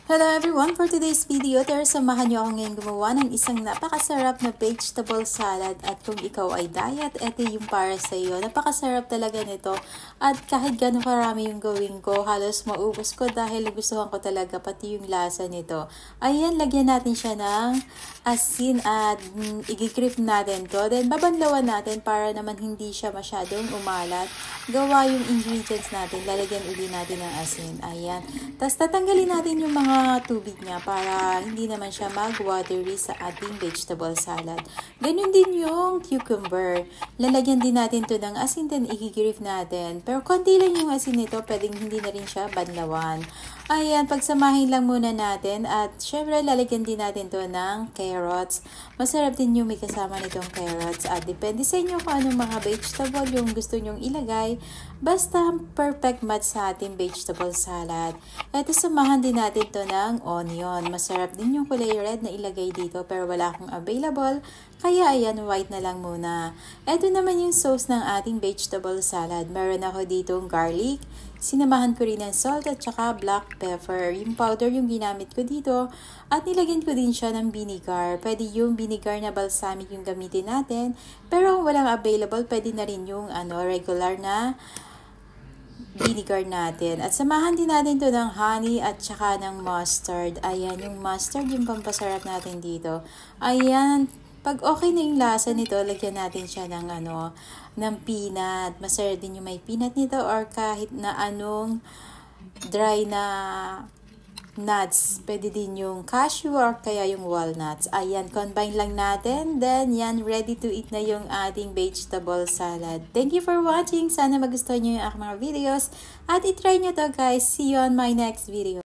Hello everyone! For today's video, samahan niyo ako ngayon gumawa ng isang napakasarap na vegetable salad. At kung ikaw ay diet, ito yung para sa iyo. Napakasarap talaga nito. At kahit gano'ng karami yung gawin ko, halos maubos ko dahil gustuhan ko talaga pati yung lasa nito. Ayan, lagyan natin siya ng asin at i-grip natin to. Then babanlawan natin para naman hindi siya masyadong umalat. Gawa yung ingredients natin, lalagyan uli natin ng asin. Ayan. Tapos tatanggalin natin yung mga tubig niya para hindi naman siya mag-watery sa ating vegetable salad. Ganun din yung cucumber. Lalagyan din natin to ng asin, then i-grip natin. Pero konti lang yung asin nito, pwedeng hindi na rin siya banlawan. Ayan, pagsamahin lang muna natin at syempre lalagyan din natin to ng carrots. Masarap din yung may kasama nitong carrots at depende sa inyo kung anong mga vegetable yung gusto nyong ilagay. Basta perfect match sa ating vegetable salad. Ito, samahan din natin to ng onion. Masarap din yung kulay red na ilagay dito pero wala akong available. Kaya ayan, white na lang muna. Ito naman yung sauce ng ating vegetable salad. Meron ako ditong garlic. Sinamahan ko rin ng salt at saka black pepper. Yung powder yung ginamit ko dito. At nilagyan ko din siya ng vinegar. Pwede yung vinegar na balsamic yung gamitin natin. Pero kung walang available, pwede na rin yung regular na vinegar natin. At samahan din natin to ng honey at saka ng mustard. Ayan, yung mustard yung pampasarap natin dito. Ayan, pag okay na yung lasa nito, lagyan natin siya ng ng peanut. Masarap din yung may peanut nito or kahit na anong dry na nuts. Pwede din yung cashew or kaya yung walnuts. Ayan, combine lang natin. Then, yan, ready to eat na yung ating vegetable salad. Thank you for watching. Sana magustuhan nyo yung aking mga videos. At itry nyo to guys. See you on my next video.